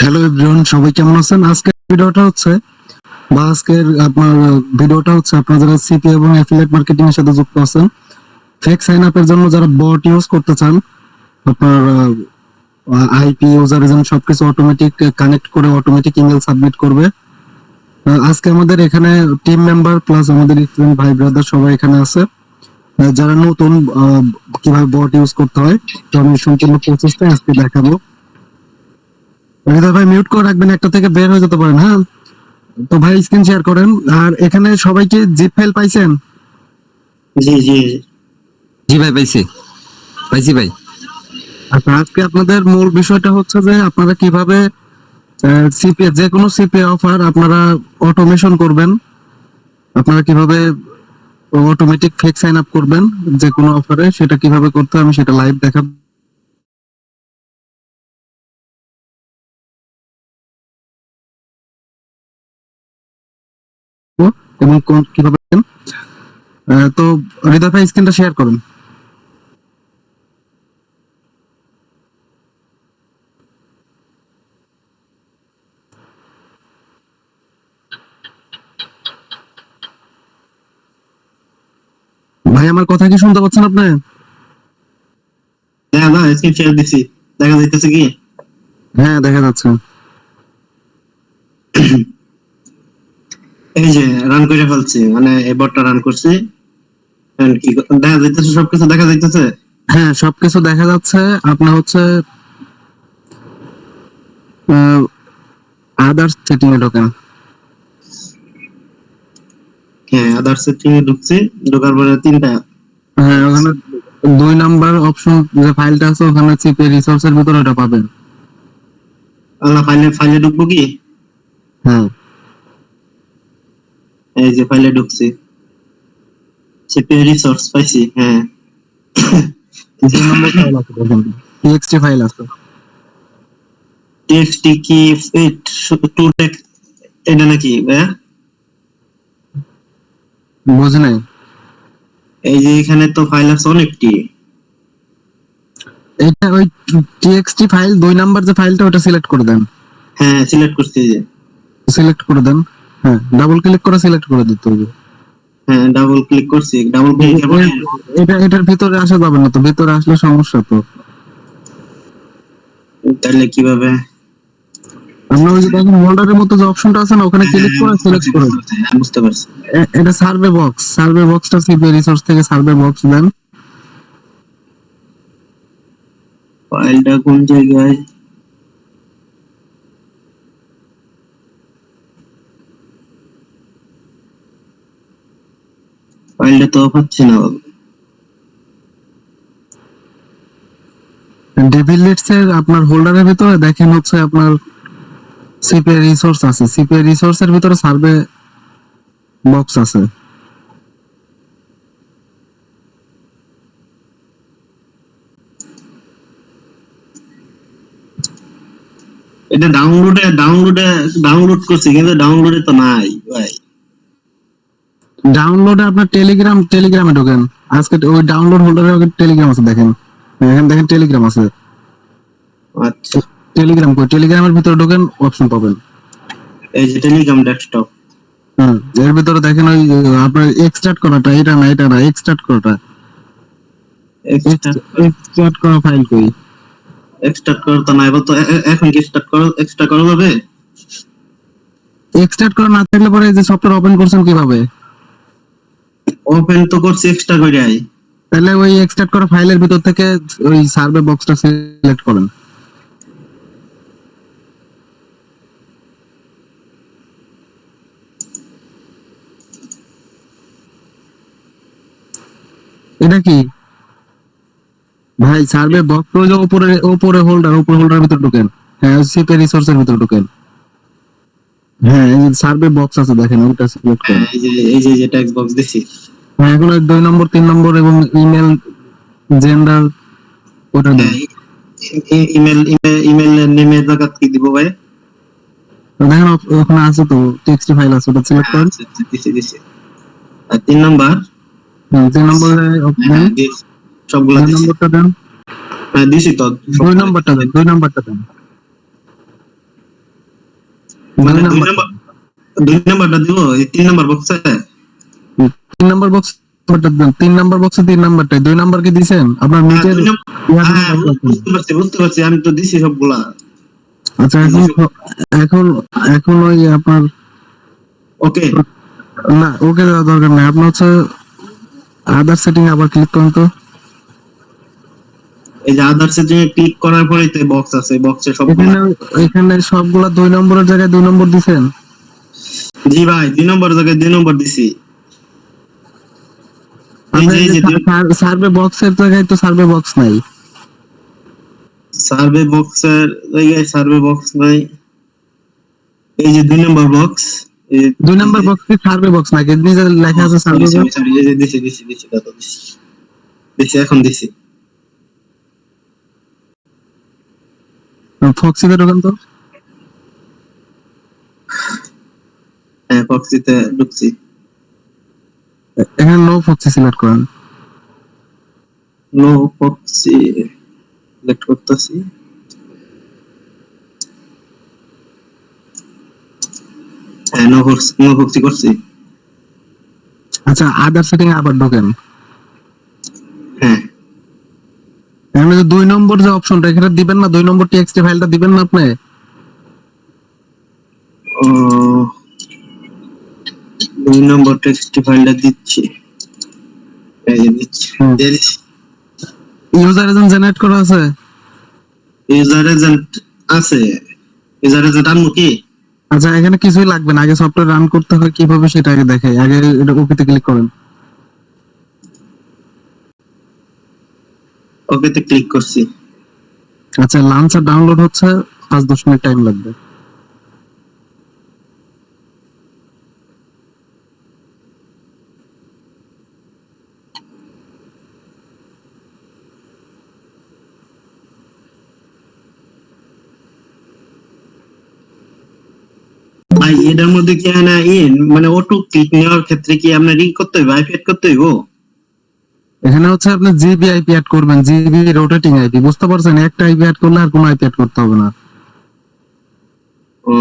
Hello everyone, সবাই কেমন আছেন? আজকের আপনার ভিডিওটা হচ্ছে আপনারা যারা সিপি এবং অ্যাফিলিয়েট মার্কেটিং এর সাথে যুক্ত আছেন, ফেক সাইন আপের জন্য যারা বট ইউজ করতে চান, আপনার আইপি ইউজার এজেন্ট সবকিছু অটোমেটিক কানেক্ট করে অটোমেটিক ইমেল সাবমিট করবে। আজকে আমাদের এখানে টিম মেম্বার প্লাস আমাদের স্টুডেন্ট ভাই ব্রাদার সবাই এখানে আছে। যারা নতুন কিভাবে বট ইউজ করতে হয়, তো আমি সম্পূর্ণ প্রসেসটা আজকে দেখাবো। হৃদয় ভাই মিউট করে রাখবেন, একটা থেকে বের হয়ে যেতে পারেন। হ্যাঁ, তো ভাই স্ক্রিন শেয়ার করেন। আর এখানে সবাইকে জিপ ফাইল পাইছেন? জি জি জি ভাই পাইছি ভাই। আচ্ছা, আজকে আপনাদের মূল বিষয়টা হচ্ছে যে আপনারা কিভাবে সিপিএ, যে কোনো সিপিএ অফার আপনারা অটোমেশন করবেন, আপনারা কিভাবে অটোমেটিক ফেক সাইন আপ করবেন যে কোনো অফারে, সেটা কিভাবে করতে হয় আমি সেটা লাইভ দেখাবো এবং কিভাবে। তো হৃদয় ভাই স্ক্রিনটা শেয়ার করুন। ভাই আমার কথা কি শুনতে পাচ্ছেন আপনি? হ্যাঁ ভাই স্ক্রিন শেয়ার দিছি, দেখা যাইতেছে কি? হ্যাঁ, দেখা যাচ্ছে। এই যে রান করে ফেলছি, মানে এই বটটা রান করছি। কি দেখা যাইতেছে? সবকিছু দেখা যাইতেছে। হ্যাঁ, সবকিছু দেখা যাচ্ছে। আপনার হচ্ছে আদার্স সেটিং এ ঢোকেন। হ্যাঁ, আদার সেটিং এ ঢুকছি, ঢোকার পরে তিনটা। হ্যাঁ, ওখানে 2 নাম্বার অপশন যে ফাইলটা আছে ওখানে সিপি রিসোর্সের ভিতরে ওটা পাবেন। আল্লাহ, ফাইলে ঢুকবো কি? হ্যাঁ, এই যে ফাইলে ঢুকছি, সিপি রিসোর্স পাইছি। হ্যাঁ, 2 নম্বর ফাইল আছে দেখুন, টিএক্সটি ফাইল আছে। টিএক্সটি কি? টু টেক এটা নাকি? হ্যাঁ, বুঝি নাই। এই যে এখানে তো ফাইল আছে অনেকটি। এটা ওই টিএক্সটি ফাইল 2 নাম্বার যে ফাইলটা ওটা সিলেক্ট করে দেন। হ্যাঁ, সিলেক্ট করছি যে। সিলেক্ট করে দেন। হ্যাঁ, ডাবল ক্লিক করে সিলেক্ট করে দিতে হবে। হ্যাঁ, ডাবল ক্লিক করছি, ডাবল ক্লিকের পরে এটার ভিতরে আসা যাবে না, তো ভিতরে আসলে সমস্যা। তো তাহলে কিভাবে? আমরা ওই যে দেখেন হোল্ডারের মতো যে অপশনটা আছে না, ওখানে ক্লিক করে সিলেক্ট করুন। বুঝতে পারছি। এটা সার্ভে বক্সটা সিপি রিসোর্স থেকে সার্ভে বক্স দেন। ফাইলটা কোন জায়গায়? ফাইলটা তো হচ্ছে না। ডেভিল লিডস এর আপনার হোল্ডারের ভিতরে দেখেন হচ্ছে আপনার সিপি রিসোর্স আছে, সিপি রিসোর্স এর ভিতরে সার্ভে বক্স আছে। এটা ডাউনলোড করছি, কিন্তু ডাউনলোডে তো নাই ভাই। ডাউনলোডে আপনার টেলিগ্রামে ঢোকেন। আজকে ওই ডাউনলোড হোল্ডারে টেলিগ্রাম আছে দেখেন, এখানে দেখেন টেলিগ্রাম আছে। আচ্ছা, টেলিগ্রামের ভিতরে ঢোকেন, অপশন পাবেন। এই যে টেলিগ্রাম ডেস্কটপ। এর ভিতরে দেখেন ওই আপনার এক্সট্রাক্ট করাটা, এটা না এক্সট্রাক্ট করাটা, এক্সট্রাক্ট করা ফাইল কই? এক্সট্রাক্ট করা তো নাই, তো এখন কি এক্সট্রাক্ট করা যাবে? এক্সট্রাক্ট করা না থাকলে পরে এই যে সফটওয়্যার ওপেন করছেন কিভাবে? ওপেন তো করছি এক্সট্রা করে। তাহলে ওই এক্সট্রাক্ট করা ফাইলের ভিতর থেকে ওই সার্ভে বক্সটা সিলেক্ট করেন। এটা কি ভাই? সার্ভে বক্স ওই যে উপরে হোল্ডার ভিতর ঢোকেন। হ্যাঁ, সিপি রিসোর্সের ভিতর ঢোকেন। হ্যাঁ, এই যে সার্ভে বক্স আছে দেখেন, ওটা সিলেক্ট করেন। এই যে টেক্সট বক্স দিছি। হ্যাঁ, এখন 2 নম্বর 3 নম্বর এবং ইমেল জেন্ডার ওটা দেন। ইমেল নেমের জায়গা কি দিব ভাই? দেখেন ওখানে আছে তো টেক্সট ফাইল আছে, ওটা সিলেক্ট করেন। দিছি। আর 3 নাম্বার? 3 নম্বরে সবগুলা 2 দিছি। নম্বরটা দেন। হ্যাঁ, দিছি তো। 2 নম্বরটা দেন। মানে দুই নাম্বার 2 নাম্বারটা দিব এই 3 নাম্বার বক্সে। 3 নাম্বার বক্স, 3 নাম্বার বক্সে 3 নাম্বারটাই, 2 নাম্বার কি দিছেন আপনার হ্যাঁ নিজের 2 নাম্বার। ইয়া থেকে হ্যাঁ বাদ রাখুন। বুঝতে পারছি আমি তো দিছি সবগুলা। আচ্ছা দিছি এখন সব। এখন এখন ওই আপনার, ওকে। না ওকে দেওয়ার দরকার নেই, আপনার হচ্ছে আদার সেটিং আবার ক্লিক করুন তো। এই যে আদার্স এ যে ক্লিক করার পরেই তো বক্স আছে, বক্সে সবগুলা। এখানে এখানে সবগুলা 2 নম্বরের জায়গায় 2 নম্বর দিছেন। জি ভাই 2 নম্বর জায়গায় 2 নম্বর দিছি। এই আপনার যে এই এই যে যে সার্ভে বক্সের জায়গায় তো সার্ভে বক্স নাই। সার্ভে বক্সের জায়গায় সার্ভে বক্স নাই। এই যে 2 নম্বর বক্স। এই 2 নাম্বার বক্স কি সার্ভে বক্স নাকি নিজে লেখা আছে sorry survey sorry box? Sorry, এই যে দিছি দাদা দিছি এখন দিছি। ফক্সিতে ঢোকেন তো। হ্যাঁ প্রক্সিতে ঢুকছি। এখানে নো ফক্সি সিলেক্ট করেন। নো প্রক্সি সিলেক্ট করতেছি। হ্যাঁ নো প্রক্সি করছি। আচ্ছা আদার সেটিং আবার ঢোকেন। হ্যাঁ এখানে যে 2 নম্বর যে অপশনটা এখানে দিবেন না, 2 নম্বর টিএক্সটি ফাইলটা দিবেন না আপনি। ও 2 নম্বর টেক্সট ফাইলটা দিচ্ছি। এই যে দিচ্ছি দিয়ে দিচ্ছি। ইউজার এজেন্ট জেনারেট করা আছে। ইউজার এজেন্ট আছে। ইউজার এজেন্ট আনবো কি? আচ্ছা এখানে কিছুই লাগবে না, আগে সফটওয়্যার রান করতে হয় কিভাবে সেটা আগে দেখাই, আগে এটা ওকেতে ক্লিক করেন। ওকেতে ক্লিক করছি। আচ্ছা লাঞ্চার ডাউনলোড হচ্ছে, 5-10 মিনিট টাইম লাগবে। ভাই এটার মধ্যে কি হয় না মানে অটো ক্লিক নেওয়ার ক্ষেত্রে কি আপনার করতে হইব, আইপি অ্যাড করতে হইব? এখানে হচ্ছে আপনি জিবি আইপি অ্যাড করবেন, জিবি রোটেটিং আইপি, বুঝতে পারছেন? একটা আইপি অ্যাড করলে আর কোনো আইপি অ্যাড করতে হবে না। ও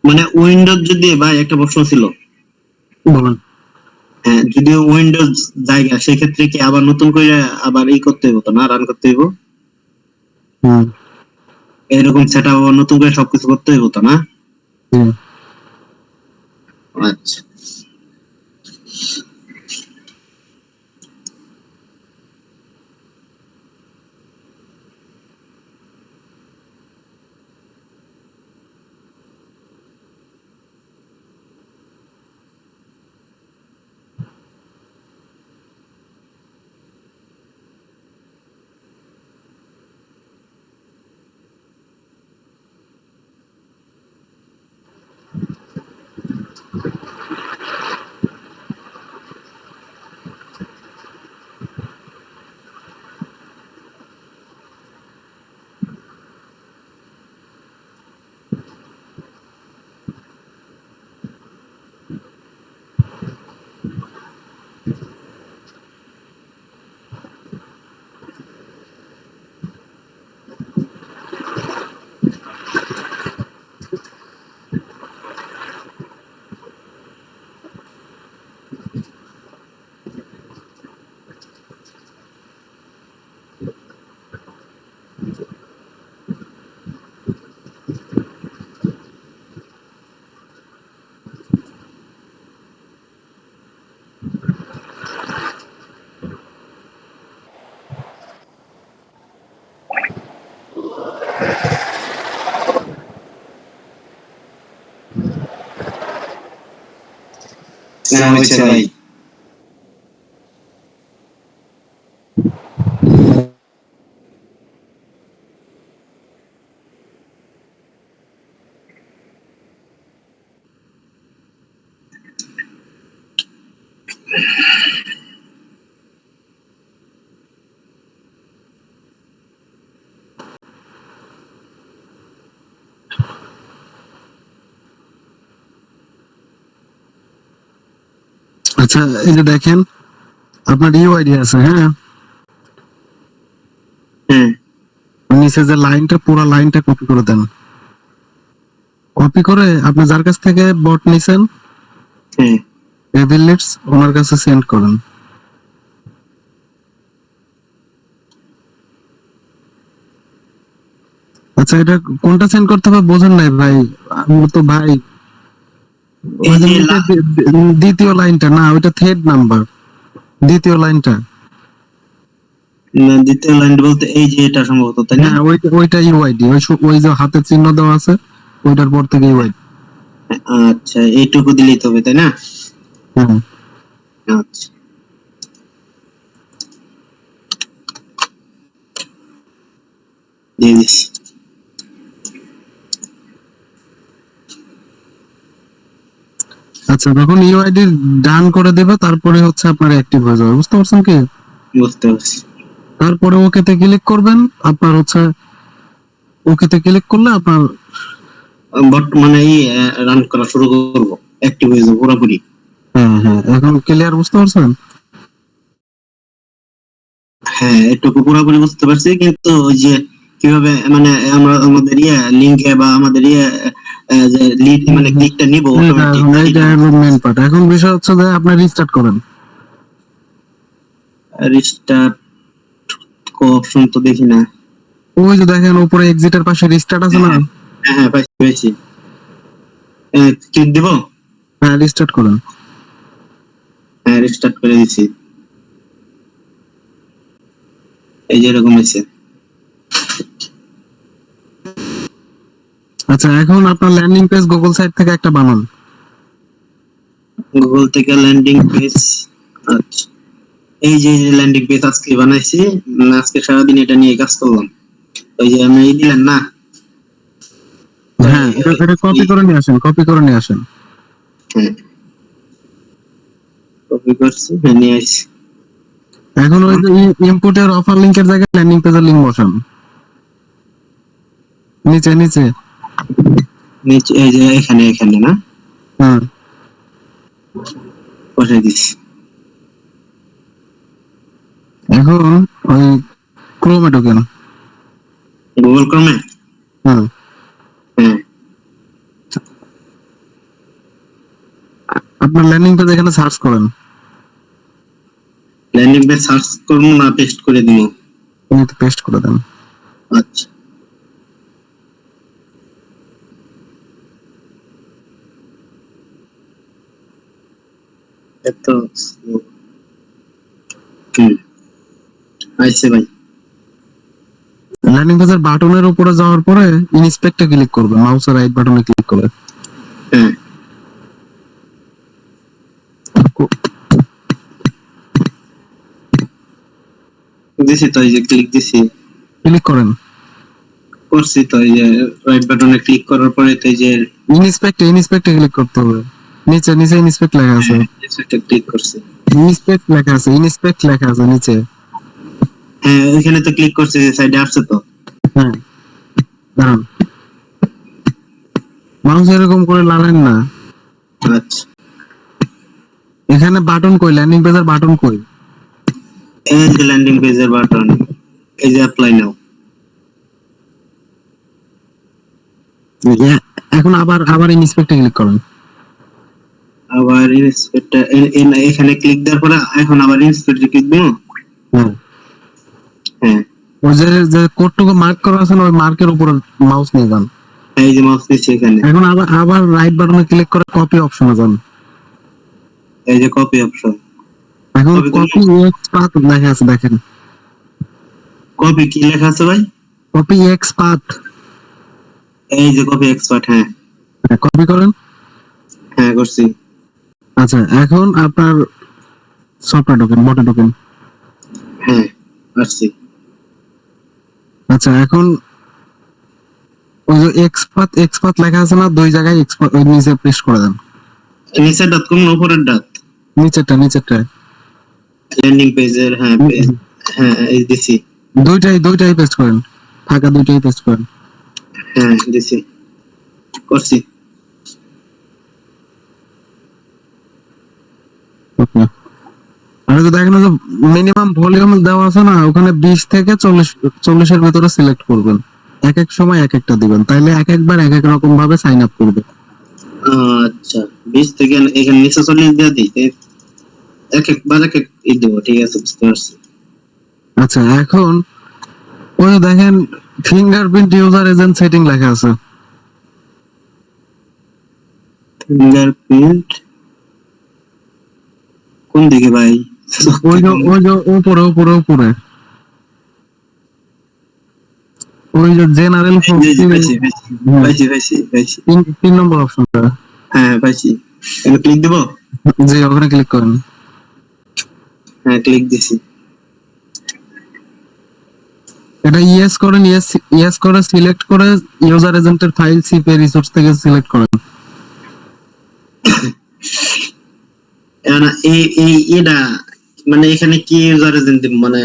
মানে উইন্ডোজ যদি, ভাই একটা প্রশ্ন ছিল। বলেন। হ্যাঁ যদি উইন্ডোজ জায়গা সেক্ষেত্রে কি আবার নতুন করে আবার করতে হইব তো না, রান করতে হইব? হুম। এরকম সেট আপ আবার নতুন করে সবকিছু করতে হইব তো না? হুম। আচ্ছা। হ্যাঁ হয়েছে ভাই। আচ্ছা, এই যে দেখেন আপনার ইউআইডি আছে, হ্যাঁ, হ্যাঁ নিচে যে লাইনটা, পুরো লাইনটা কপি করে দেন। কপি করে আপনি যার কাছ থেকে বট নিছেন, হ্যাঁ এভিলিটস, ওনার কাছে সেন্ড করেন। আচ্ছা, এটা কোনটা সেন্ড করতে হবে বোঝেন নাই ভাই? আমি তো ভাই ওই এই যে যে নিচে দ্বিতীয় লাইনটা না, ওইটা থ্রেড নাম্বার, দ্বিতীয় লাইনটা। দ্বিতীয় লাইন বলতে এই যে এটা সম্ভবত, তাই না? হ্যাঁ, ওইটা ইউআইডি, ওই যে হাতের চিহ্ন দেওয়া আছে, ওইটার পর থেকে ইউআইডি। আচ্ছা, এইটুকু দিলেই তো হবে, তাই না? হুম। আচ্ছা, দিয়ে দিচ্ছি। আচ্ছা, যখন ইউআইডি ডান করে দেবে তারপরে হচ্ছে আপনার অ্যাক্টিভ হয়ে যাবে, বুঝতে পারছেন কি? বুঝতে পারছি। তারপরে ওকেতে ক্লিক করবেন, আপনার হচ্ছে ওকেতে ক্লিক করলে আপনার বর্তমানে এই রান করা শুরু করবো, অ্যাক্টিভ হয়ে যাবো পুরোপুরি। হ্যাঁ হ্যাঁ, এখন ক্লিয়ার, বুঝতে পারছেন? হ্যাঁ, এটুকু পুরোপুরি বুঝতে পারছি, কিন্তু ওই যে কিভাবে মানে আমরা আমাদের লিংকে বা আমাদের যে লিড মানে ক্লিকটা নিব অটোমেটিক, এইটা হলো মেন পার্ট। এখন বিষয় হচ্ছে যে আপনি রিস্টার্ট করেন। রিস্টার্ট অপশন তো দেখি না। ওই যে দেখেন উপরে এক্সিটের পাশে রিস্টার্ট আছে না? হ্যাঁ হ্যাঁ, পাইছি পাইছি। ক্লিক দিব। হ্যাঁ, রিস্টার্ট করেন। হ্যাঁ, রিস্টার্ট করে দিছি। এই যে এরকম হয়েছে। আচ্ছা, এখন আপনার ল্যান্ডিং পেজ গুগল সাইট থেকে একটা বানান। গুগল থেকে ল্যান্ডিং পেজ। আচ্ছা, এই যে ল্যান্ডিং পেজ আজকে বানাইছি। আজকে সারাদিন এটা নিয়ে কাজ করলাম। ওই যে আমি দিলেন না। হ্যাঁ, এটা কপি করে নিয়ে আসেন, কপি করে নিয়ে আসেন। হ্যাঁ, কপি করছি, নিয়ে আসছি। এখন ওই যে ইনপুটের অফার লিংকের জায়গায় ল্যান্ডিং পেজের লিংক বসান, নিচে নিচে। নিচে এই যে এখানে এখানে না, হ্যাঁ, বসাই দিচ্ছি। এখন ওই ক্রোমে ঢোকেন। গুগল ক্রমে। হ্যাঁ, হ্যাঁ, আপনার ল্যান্ডিং পেজ এখানে সার্চ করেন। ল্যান্ডিং পেজ সার্চ করবো না পেস্ট করে দিব? পেস্ট করে দেন। আচ্ছা, এত আইছে ভাই। ল্যান্ডিং পেজের বাটনের উপরে যাওয়ার পরে ইনস্পেক্টে ক্লিক করবেন, মাউসের রাইট বাটনে ক্লিক করে। হ্যাঁ, দিছি তো, এই যে ক্লিক দিছি, ক্লিক করেন। করছি তো। এই যে রাইট বাটনে ক্লিক করার পরে তো এই যে ইনস্পেক্টে ক্লিক করতে হবে। নিচে নিচে ইনস্পেক্ট লেখা আছে, এটা ক্লিক করছি। ইনস্পেক্ট লেখা আছে, ইনস্পেক্ট লেখা আছে নিচে। হ্যাঁ, ওইখানে তো ক্লিক করছি, সাইডে আসছে তো। হ্যাঁ, দাঁড়ান, মাউস এরকম করে লাগান না। আচ্ছা, এখানে বাটন কই, ল্যান্ডিং পেজের বাটন কই? এই যে ল্যান্ডিং পেজের বাটন, এই যে অ্যাপ্লাই নাও। এখন আবার আবার ইনস্পেক্টে ক্লিক করেন। আবার ইন্সপেক্টর, এখানে ক্লিক দেওয়ার পরে এখন আবার ইন্সপেক্টর ক্লিক দিব। হ্যাঁ, হ্যাঁ, ওই যে কোডটুকু মার্ক করা আছে না, ওই মার্কের উপরে মাউস নিয়ে যান। এই যে মাউস দিচ্ছি এখানে। এখন আবার আবার রাইট বাটনে ক্লিক করে কপি অপশনে যান। এই যে কপি অপশন। এখন Copy করলাম। কপি এক্স পাথ লেখা আছে, দেখেন। কপি কি লেখা আছে ভাই? Copy x path. এই যে কপি এক্সপার্ট। হ্যাঁ, কপি করেন। হ্যাঁ করছি। আচ্ছা, এখন আপনার সফটওয়্যার টোকেন, বট টোকেন। হ্যাঁ আসছি। আচ্ছা, এখন ওই যে এক্সপাত লেখা আছে না, দুই জায়গায় এক্সপাত ওই নিচে প্রেস করে দেন। নিচের ডাত কোন উপরের ডাত? নিচেরটা ল্যান্ডিং পেজের, হ্যাঁ পেজ, হ্যাঁ এই দিছি। দুইটাই পেস্ট করেন, ফাঁকা দুইটাই পেস্ট করেন। হ্যাঁ দিছি, করছি। ওকে। আর যদি দেখেন যে মিনিমাম ভলিউম দেওয়া আছে না, ওখানে 20 থেকে 40 এর ভিতরে সিলেক্ট করবেন। এক এক সময় এক একটা দিবেন, তাইলে এক একবার এক এক রকম ভাবে সাইন আপ করবে। আচ্ছা 20 থেকে এখানে নিচে 40 দিয়ে দিই, এক একবার এক এক দেবো, ঠিক আছে বুঝতে পারছি। আচ্ছা, এখন ওই যে দেখেন ফিঙ্গারপ্রিন্ট ইউজার এজেন্ট সেটিং লেখা আছে। ফিঙ্গারপ্রিন্ট কোন দিকে ভাই? ওই যে উপরে ওই যে জেনারেল পাইছি। 3 নম্বর অপশনটা। হ্যাঁ পাইছি, এখানে ক্লিক দেব। জি, ওখানে ক্লিক করেন। হ্যাঁ ক্লিক দিছি। এটা ইয়েস করেন, ইয়েস করে সিলেক্ট করে ইউজার এজেন্টের ফাইল সিপি রিসোর্স থেকে সিলেক্ট করেন। এই এটা মানে এখানে কি ইউজার এজেন্ট মানে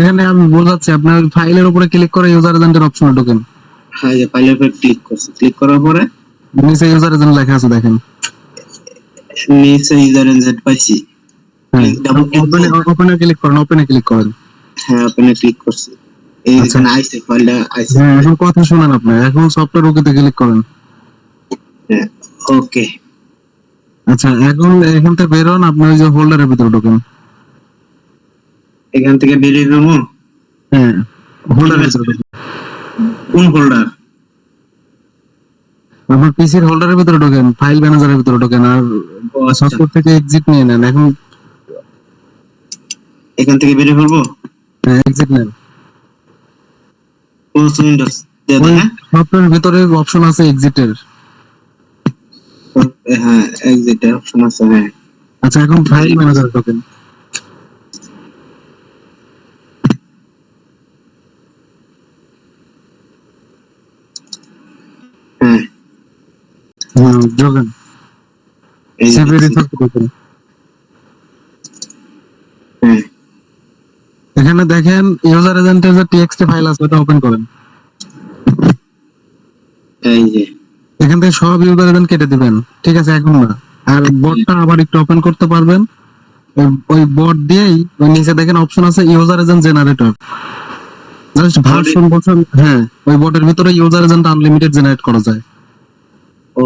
এখানে আমি বোঝাচ্ছি, আপনার ফাইলের উপরে ক্লিক করে ইউজার এজেন্টের অপশনে ঢোকেন। হ্যাঁ যে ফাইলের উপর ক্লিক করছি, ক্লিক করার পরে নিচে ইউজার এজেন্ট লেখা আছে দেখেন। নিচে ইউজার এজেন্ট পাইছি। ডাবল ওপেনে ক্লিক করেন। হ্যাঁ ওপেনে ক্লিক করছি, এই আচ্ছা। এখানে আইছে ফাইলটা আইছে। হ্যাঁ, এখন কথা শুনেন আপনি, এখন সফটওয়্যার ওকেতে ক্লিক করেন। হ্যাঁ ওকে। আচ্ছা, এখন এখান থেকে বের হন, আপনি ওই যে হোল্ডারের ভিতরে ঢোকেন। এখান থেকে বেরিয়ে যাবো। হ্যাঁ, হোল্ডারের ভিতরে ঢোকেন। কোন ফোল্ডার? আপনার পিসির হোল্ডারের ভিতরে ঢোকেন, ফাইল ম্যানেজারের ভিতরে ঢোকেন, আর সফটওয়্যার থেকে এক্সিট নিয়ে নেন। এখন এখান থেকে বেরিয়ে পড়বো, এক্সিট নেন। ক্লোজ উইন্ডোজ দিয়ে দেন। হ্যাঁ সফটওয়্যারের ভিতরে অপশন আছে এক্সিটের। হ্যাঁ এক্সিটের অপশন আছে। হ্যাঁ আচ্ছা, এখন ফাইল ম্যানেজারে ঢোকেন। হ্যাঁ ঢোকেন, এই যে সিপি রিসোর্স ঢোকেন। হ্যাঁ এখানে দেখেন ইউজার এজেন্টের যে টিএক্সটি ফাইল আছে ওটা ওপেন করেন। এই যে এখান থেকে সব ইউজার এজেন্ট কেটে দিবেন, ঠিক আছে? এখন না, আর বটটা আবার একটু ওপেন করতে পারবেন। ওই বট দিয়েই ওই নিচে দেখেন অপশন আছে user agent generator, just version বসান। হ্যাঁ, ওই বটের ভিতরে ইউজার এজেন্ট আনলিমিটেড জেনারেট করা যায়। ও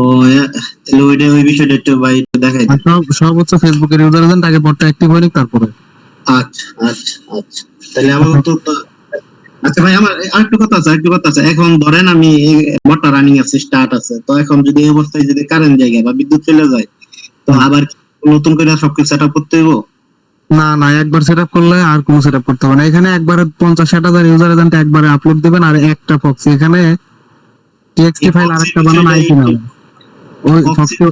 তাহলে ওই বিষয়টা একটু ভাই একটু দেখাই আর দেন। সব হচ্ছে ফেসবুকের ইউজার এজেন্ট, আগে বটটা অ্যাক্টিভ হয়নি তারপরে। আচ্ছা আচ্ছা আচ্ছা, তাহলে আমার তো আচ্ছা ভাই আমার আরেকটু কথা আছে। এখন ধরেন আমি মোটর রানিং আছে, স্টার্ট আছে, তো এখন যদি এই অবস্থায় যদি কারেন্ট যায় বা বিদ্যুৎ চলে যায়, তো আবার নতুন করে সবকিছু সেটআপ করতে হইব? না, একবার সেটআপ করলে আর কোনো সেটআপ করতে হবে না। এখানে একবারে 50-60 হাজার ইউজার এজেন্ট একবারে আপলোড দিবেন, আর একটা ফক্সি এখানে টিএক্সটি ফাইল আরেকটা বানান আইপি নাম ওই ফক্সি।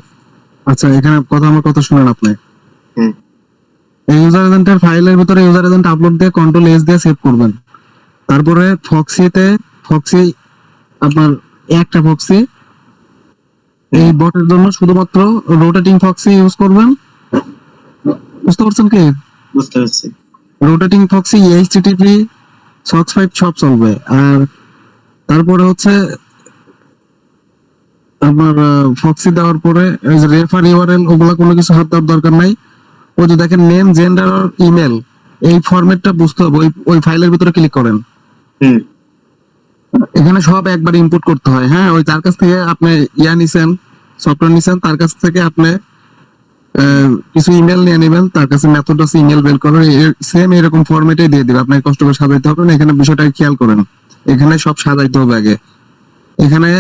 আচ্ছা, এখানে আমার কথা শুনেন আপনি। হুম এই ইউজার এজেন্টের ফাইলের ভিতরে ইউজার এজেন্ট আপলোড দিয়ে কন্ট্রোল এস দিয়ে সেভ করবেন। তারপরে ফক্সি আপনার একটা ফক্সি এই বটের জন্য শুধুমাত্র রোটেটিং ফক্সি ইউজ করবেন। বুঝতে পারছেন কি? বুঝতে পারছি। রোটেটিং ফক্সি এইচটিটিপি সক্স 5 সব চলবে। আর তারপরে হচ্ছে আপনার ফক্সি দেওয়ার পরে রেফার ইউআরএল ওগুলা কোনো কিছু হাত দেওয়ার দরকার নাই। ওই যে দেখেন নেম, জেন্ডার আর ইমেল, এই ফরম্যাটটা বুঝতে হবে। ওই ফাইলের ভিতরে ক্লিক করেন। হুম এখানে সব একবার ইনপুট করতে হয়। হ্যাঁ, ওই তার কাছ থেকে আপনি নিছেন, সফটওয়্যার নিছেন, তার কাছ থেকে আপনি কিছু ইমেল নিয়ে নেবেন, তার কাছে মেথড আছে ইমেল বের করার, সেম এরকম ফরম্যাটে দিয়ে দিবে। আপনাকে কষ্ট করে সাজাইতে হবে না। এখানে বিষয়টা খেয়াল করেন, এখানে সব সাজাইতে হবে আগে। এখানে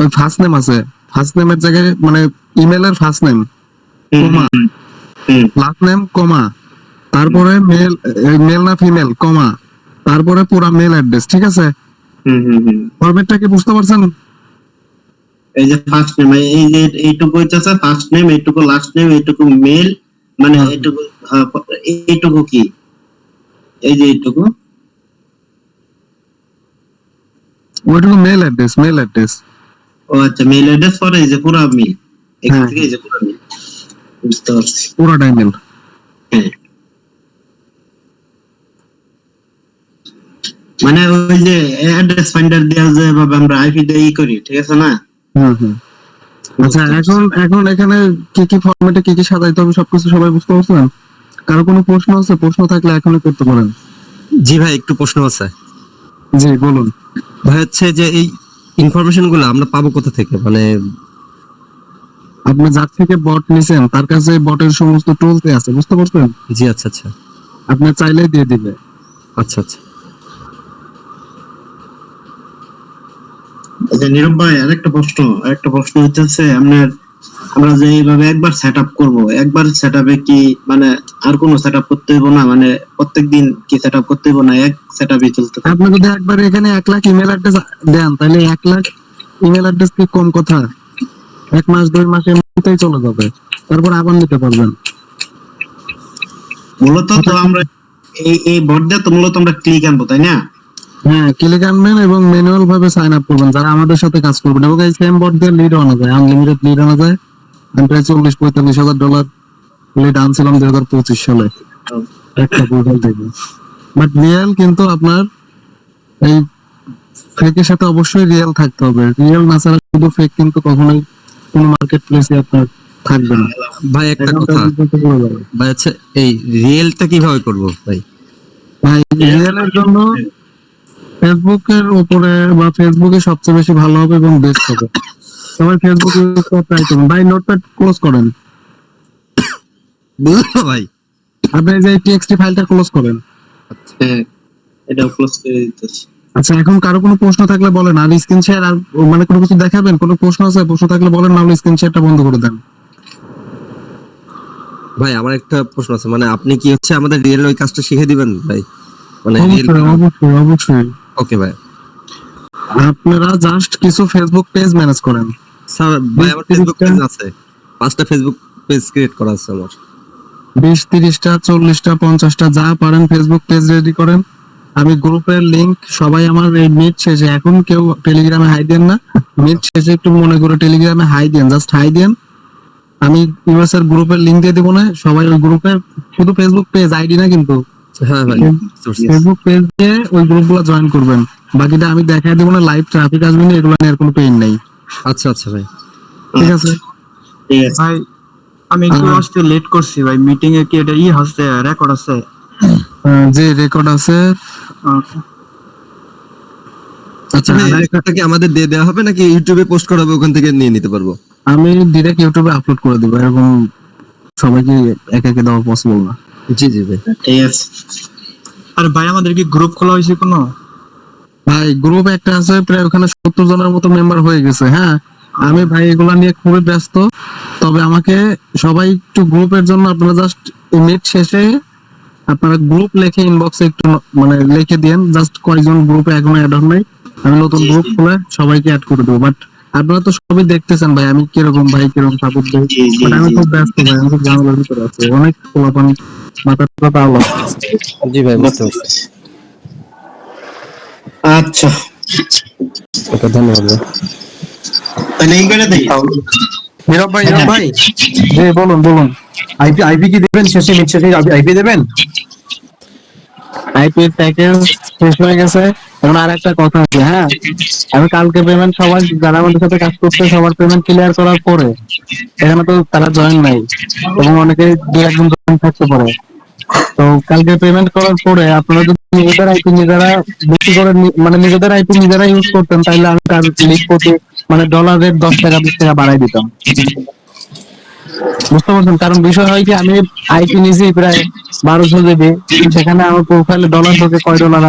ওই ফার্স্ট নেম আছে, ফার্স্ট নেমের জায়গায় মানে ইমেলের ফার্স্ট নেম কমা, লাস্ট নেম কমা, তারপরে মেল না ফিমেল কমা, তারপরে পুরা মেল অ্যাড্রেস। ঠিক আছে? ফরম্যাটটা কি বুঝতে পারছেন? এই যে ফার্স্ট নেম, এই যে এইটুকু হইতেছে ফার্স্ট নেম, এইটুকু লাস্ট নেম, এইটুকু মেল, মানে এইটুকু এইটুকু কি, এই যে এইটুকু ওইটুকু মেল অ্যাড্রেস। ও আচ্ছা, মেল অ্যাড্রেস পরে এই যে পুরো মেল, এখান হ্যাঁ, থেকে এই যে পুরো মেল, বুঝতে পারছি। পুরোটাই মেল। হ্যাঁ, মানে ওই যে অ্যাড্রেস ফাইন্ডার দেওয়া যায় ভাবে আমরা আইপি দিয়ে ই করি, ঠিক আছে না? হুম। আচ্ছা, এখন এখানে কি কি ফরম্যাটে কি কি সাজাইতে হবে সবকিছু সবাই বুঝতে পারছেন? কারো কোনো প্রশ্ন আছে? প্রশ্ন থাকলে এখনই করতে পারেন। জি ভাই, একটু প্রশ্ন আছে। জি বলুন। ভাই হচ্ছে যে এই ইনফরমেশন গুলো আমরা পাবো কোথা থেকে, মানে আপনি যার থেকে বট নিছেন তার কাছে বটের সমস্ত টুলস আছে, বুঝতে পারছেন? জি আচ্ছা আচ্ছা আপনি চাইলেই দিয়ে দিবে। আচ্ছা আচ্ছা। আচ্ছা নীরব ভাই, আরেকটা প্রশ্ন হচ্ছে আমরা যে এইভাবে একবার সেটআপ করব, একবার সেটআপে কি মানে আর কোনো সেটআপ করতে হইব না, মানে প্রত্যেকদিন কি সেটআপ করতে হইব না, এক সেটআপই চলতে থাকবে? আপনি যদি একবার এখানে 1 লাখ ইমেল অ্যাড্রেস দেন তাহলে 1 লাখ ইমেল অ্যাড্রেস কি কম কথা? 1 মাস 2 মাসের মধ্যেই চলে যাবে, তারপর আবার নিতে পারবেন। মূলত তো আমরা এই বট দিয়ে তো মূলত আমরা ক্লিক আনবো, তাই না? হ্যাঁ, ক্লিক আনবেন এবং ম্যানুয়াল ভাবে সাইন আপ করবেন যারা আমাদের সাথে কাজ করবেন, এবং এই সেম বট দিয়ে লিড আনা যায়, আনলিমিটেড লিড আনা যায়। আমি প্রায় $40-45 হাজার লিড আনছিলাম 2025 সালে একটা পোর্টাল থেকে। বাট রিয়েল কিন্তু আপনার এই ফেকের সাথে অবশ্যই রিয়েল থাকতে হবে। রিয়েল না ছাড়া শুধু ফেক কিন্তু কখনোই কোনো মার্কেট প্লেসে আপনার থাকবে না। ভাই একটা এখানটা কথা, কিন্তু পড়ে যাবে। ভাই হচ্ছে এই রিয়েলটা কিভাবে করব ভাই? ভাই রিয়েলের জন্য ফেসবুকের উপরে বা ফেসবুকে সবচেয়ে বেশি ভালো হবে এবং বেস্ট হবে। সবাই ফেসবুক ইউজ করে ট্রাই করুন। ভাই নোটপ্যাড ক্লোজ করেন। বুঝলো ভাই? আপনি এই যে টিএক্সটি ফাইলটা ক্লোজ করেন। হ্যাঁ, এটা ক্লোজ করে দিতেছি। আচ্ছা, এখন কারো কোনো প্রশ্ন থাকলে বলেন। আর স্ক্রিন শেয়ার আর মানে কোনো কিছু দেখাবেন? কোনো প্রশ্ন আছে? প্রশ্ন থাকলে বলেন, না হলে স্ক্রিন শেয়ারটা বন্ধ করে দেন। ভাই আমার একটা প্রশ্ন আছে, মানে আপনি কি হচ্ছে আমাদের রিয়েল ওই কাজটা শিখে দিবেন ভাই? মানে রিয়েল। অবশ্যই। ওকে ভাই। আপনারা জাস্ট কিছু ফেসবুক পেজ ম্যানেজ করেন। স্যার ভাই আমার ফেসবুক পেজ আছে, 5টা ফেসবুক পেজ ক্রিয়েট করা আছে আমার। 20-30টা 40টা 50টা যা পারেন ফেসবুক পেজ রেডি করেন। আমি গ্রুপের লিংক সবাই আমার এই মিট শেষে, এখন কেউ টেলিগ্রামে হাই দেন না, মিট শেষে একটু মনে করে টেলিগ্রামে হাই দেন, জাস্ট হাই দেন। আমি ইউএস এর গ্রুপের লিংক দিয়ে দিব না, সবাই ওই গ্রুপে, শুধু ফেসবুক পেজ আইডি না কিন্তু, হ্যাঁ ভাই বুঝতে পারছি। ফেসবুক পেজ দিয়ে ওই গ্রুপগুলো জয়েন করবেন। বাকিটা আমি দেখাই দিব না, লাইভ ট্রাফিক আসবে না, এগুলো নিয়ে আর কোনো পেইন নাই। আচ্ছা আচ্ছা ভাই। ঠিক আছে ঠিক আছে। ভাই আমি একটু আসতে লেট করছি ভাই, মিটিং এ কি এটা হচ্ছে, রেকর্ড আছে? যে রেকর্ড আছে। Okay. আচ্ছা, ভাই রেকর্ডটা কি আমাদের দিয়ে দেওয়া হবে নাকি ইউটিউবে পোস্ট করা হবে, ওখান থেকে নিয়ে নিতে পারবো? আমি ডিরেক্ট ইউটিউবে আপলোড করে দেবো, এরকম সবাইকে একে একে দেওয়া পসিবল না। জি জি ভাই। ঠিক আছে। আরে ভাই আমাদের কি গ্রুপ খোলা হয়েছে কোনো? ভাই গ্রুপ একটা আছে, প্রায় ওখানে 70 জনের মতো মেম্বার হয়ে গেছে। হ্যাঁ, আমি ভাই এগুলা নিয়ে খুবই ব্যস্ত, তবে আমাকে সবাই একটু গ্রুপের জন্য আপনারা জাস্ট মিট শেষে আপনারা গ্রুপ লিখে ইনবক্সে একটু মানে লিখে দিয়েন, জাস্ট কয়জন গ্রুপে এখনো অ্যাড হন নাই, আমি নতুন গ্রুপ খুলে সবাইকে অ্যাড করে দেবো। বাট আপনারা তো সবই দেখতেছেন ভাই আমি কিরকম সাপোর্ট দিই। জি, জি, বাট আমি জি। খুব ব্যস্ত ভাই, আমি খুব ঝামেলার ভিতরে আছি, অনেক পোলাপান মাথাটা তাও লাগছে। জি ভাই বুঝতে পারছি। আচ্ছা, ওকে ধন্যবাদ ভাই। তাহলে এই করে দেই। নীরব ভাই জি বলুন। আইপি কি দিবেন শেষে, মিট শেষে আইপি দেবেন? আইপি প্যাকেজ শেষ হয়ে গেছে, এখন আর একটা কথা আছে। হ্যাঁ, আমি কালকে পেমেন্ট সবার যারা আমাদের সাথে কাজ করছে সবার পেমেন্ট ক্লিয়ার করার পরে, এখানে তো তারা জয়েন নাই এবং অনেকে 2-1 জন জয়েন থাকতে পারে, তো কালকে পেমেন্ট করার পরে আপনারা যদি নিজেদের আইপি নিজেরা বেশি করে মানে নিজেদের আইপি নিজেরা ইউজ করতেন, তাহলে আমি তার লিখ করতে মানে ডলারের 10 টাকা 20 টাকা বাড়াই দিতাম, বুঝতে পারছেন? কারণ বিষয় হয় কি, আমি আইপি নিয়েছি প্রায় 1200 জিবি, সেখানে আমার প্রোফাইলে ডলার ঢোকে কয় ডলার,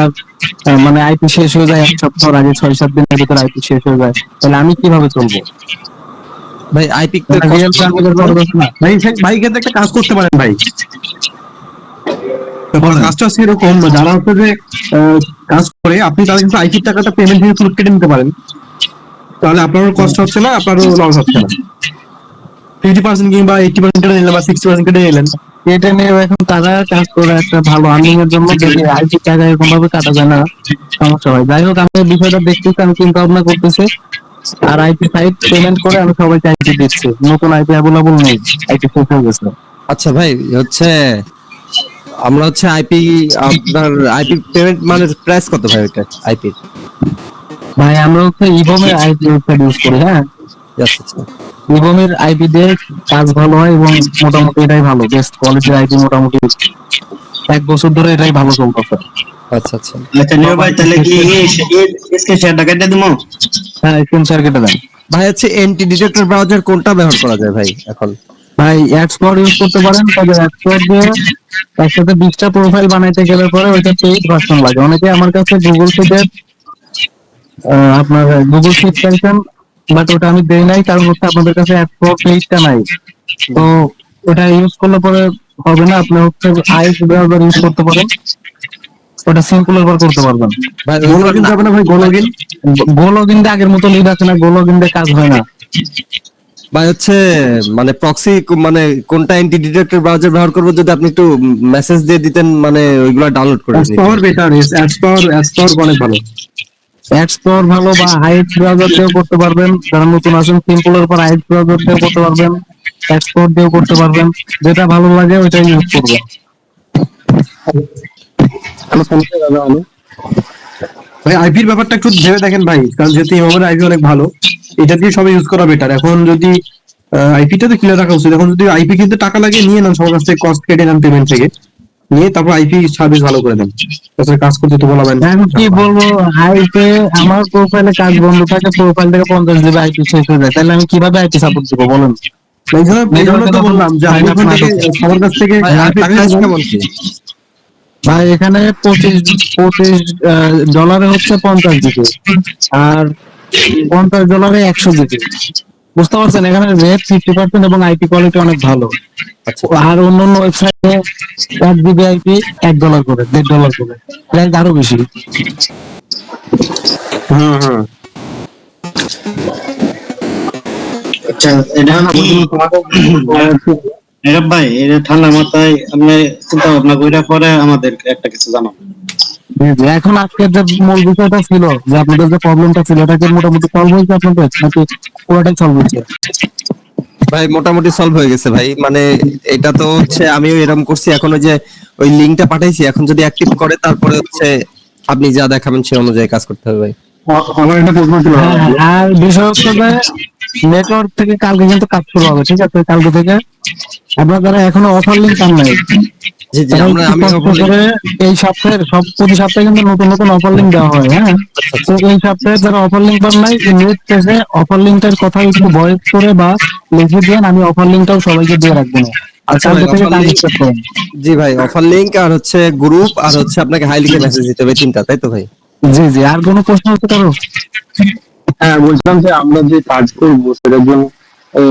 আর মানে আইপি শেষ হয়ে যায় 1 সপ্তাহ আগে, 6-7 দিনের ভিতরে আইপি শেষ হয়ে যায়, তাহলে আমি কিভাবে চলবো? ভাই আইপি রিয়েল ট্রাফিকের বড় কথা না। ভাই কিন্তু একটা কাজ করতে পারেন ভাই, কাজটা হচ্ছে এরকম, যারা হচ্ছে যে কাজ করে আপনি তাদের কিন্তু আইপির টাকাটা পেমেন্ট থেকে কেটে নিতে পারেন। তাহলে আপনারও কষ্ট হচ্ছে না, আপনারও লস হচ্ছে না। 50% কিংবা 80% কেটে নিলেন বা 60% কেটে নিলেন। এটা নিয়ে এখন তারা কাজ করে একটা ভালো আর্নিং এর জন্য, যদি আইটি টাকা এরকম ভাবে কাটা যায় না সমস্যা হয়। যাই হোক, আমি এই বিষয়টা দেখতেছি, আমি চিন্তা ভাবনা করতেছি। আর আইটি সাইট পেমেন্ট করে আমি সবাইকে আইটি দিচ্ছি, নতুন আইটি অ্যাভেলেবল নেই, আইটি শেষ হয়ে গেছে। আচ্ছা ভাই, হচ্ছে আমরা হচ্ছে আইপি, আপনার আইপি পেমেন্ট মানে প্রাইস কত ভাই ওটা আইপি? ভাই আমরা হচ্ছে ইবমের আইপি ওয়েবসাইট ইউজ করি। হ্যাঁ, আচ্ছা আচ্ছা ইবমের আইপি দিয়ে কাজ ভালো হয় এবং মোটামুটি এটাই ভালো, বেস্ট কোয়ালিটির আইপি। মোটামুটি 1 বছর ধরে এটাই ভালো চলতেছে। আচ্ছা আচ্ছা। আচ্ছা নিউ ভাই, তাহলে কি স্ক্রিন শেয়ারটা কেটে দিবো? হ্যাঁ, স্ক্রিন শেয়ার কেটে দেন। ভাই হচ্ছে এন্টি ডিটেক্টর ব্রাউজার কোনটা ব্যবহার করা যায় ভাই এখন? ভাই অ্যাডস পাওয়ার ইউজ করতে পারেন, তবে অ্যাডস পাওয়ার দিয়ে একসাথে 20টা প্রোফাইল বানাইতে গেলে পরে ওইটা পেইড ভার্সন লাগে। অনেকে আমার কাছে গুগল শিটের আপনার গুগল শিট চাইছেন, বাট ওটা আমি দেই নাই, কারণ হচ্ছে আপনাদের কাছে অ্যাডস পাওয়ার পেইডটা নাই। তো ওটা ইউজ করলে পরে হবে না। আপনি হচ্ছে আইস ব্রাউজার ইউজ করতে পারেন, ওটা সিম্পল এর করতে পারবেন। ভাই গো ওইগুলো লগইন না- যাবে না ভাই, গো লগইন? গো লগইন দিয়ে আগের মতো লিড আছে না, গো লগইন দিয়ে কাজ হয় না। ভাই হচ্ছে মানে প্রক্সি, মানে কোনটা এন্টি ডিটেক্টর ব্রাউজার ব্যবহার করবো যদি আপনি একটু মেসেজ দিয়ে দিতেন, মানে ওইগুলো ডাউনলোড করে অ্যাডস নিতে। পাওয়ার বেটার, অ্যাডস পাওয়ার অনেক ভালো। অ্যাডস পাওয়ার ভালো, বা আইস ব্রাউজার দিয়েও করতে পারবেন। যারা নতুন আছেন সিম্পল এর পর আইস ব্রাউজার দিয়েও করতে পারবেন, অ্যাডস পাওয়ার দিয়েও করতে পারবেন। যেটা ভালো লাগে ওইটাই ইউজ করবেন। ভাই আইপির ব্যাপারটা একটু ভেবে দেখেন ভাই, কারণ যেহেতু ইমামের আইপি অনেক ভালো, এটা দিয়ে সবাই ইউজ করা বেটার। এখন যদি আইপিটা তো ক্লিয়ার রাখা উচিত। এখন যদি আইপি কিনতে টাকা লাগে, নিয়ে নেন সবার কাছ থেকে, কস্ট কেটে নেন পেমেন্ট থেকে, নিয়ে তারপর আইপি সার্ভিস ভালো করে দেন। তাছাড়া কাজ করতে তো বলাবেন। আমি কি বলবো, আইপি আমার প্রোফাইলে কাজ বন্ধ থাকে, প্রোফাইল থেকে 50 GB আইপি শেষ হয়ে যায়, তাহলে আমি কিভাবে আইপি সাপোর্ট দিব বলেন? এই জন্য তো বললাম যে আপনি ওখান থেকে সবার কাছ থেকে ভাই আইপি টাকা প্রাইস নেবেন। কেমন কি? ভাই এখানে $25 হচ্ছে 50 GB, আর $50 100 GB। বুঝতে পারছেন, এখানে রেট 50% এবং আইপি কোয়ালিটি অনেক ভালো। আচ্ছা আর অন্যান্য ওয়েবসাইটে 1 GB আইপি $1 করে, $1.5 করে, প্রাইস আরো বেশি। হুম হুম। আচ্ছা এটা কি এটা ভাই, এটা ঠান্ডা মাথায় আপনি চিন্তা ভাবনা কইরা পরে আমাদের একটা কিছু জানাবো। জি, জি। এখন আজকের যে মূল বিষয়টা ছিল, যে আপনাদের যে প্রবলেমটা ছিল, এটা কি মোটামুটি সলভ হয়েছে আপনাদের, নাকি পুরোটাই সলভ হয়েছে? ভাই মোটামুটি সলভ হয়ে গেছে ভাই, মানে এটা তো হচ্ছে আমিও এরকম করছি। এখন ওই যে ওই লিংকটা পাঠাইছি, এখন যদি অ্যাক্টিভ করে তারপরে হচ্ছে আপনি যা দেখাবেন সেই অনুযায়ী কাজ করতে হবে ভাই। আমার একটা প্রশ্ন ছিল। হ্যাঁ, আর বিষয় হচ্ছে যে নেটওয়ার্ক থেকে কালকে কিন্তু কাজ শুরু হবে, ঠিক আছে? কালকে থেকে আপনারা যারা এখনো অফার লিঙ্ক পান নাই, জি জি, তারা আমরা একটু আমি কষ্ট বলি। করে এই সপ্তাহের প্রতি সপ্তাহে কিন্তু নতুন নতুন অফার লিঙ্ক দেওয়া হয়। হ্যাঁ, তো এই সপ্তাহে যারা অফার লিঙ্ক পান নাই, নেট পেজে অফার লিঙ্কটার কথা একটু ভয়েস করে বা লিখে দেন, আমি অফার লিঙ্কটাও সবাইকে দিয়ে রাখবো না। আর আচ্ছা কালকে ভাই, থেকে অফার কাজ লিঙ্ক, স্টার্ট করেন। জি ভাই, অফার লিংক আর হচ্ছে গ্রুপ আর হচ্ছে আপনাকে হাই লিখে মেসেজ দিতে হবে, তিনটা, তাই তো ভাই? জি, জি। আর কোনো প্রশ্ন হচ্ছে কারো? হ্যাঁ, বলছিলাম যে আমরা যে কাজ করবো সেটার জন্য ওই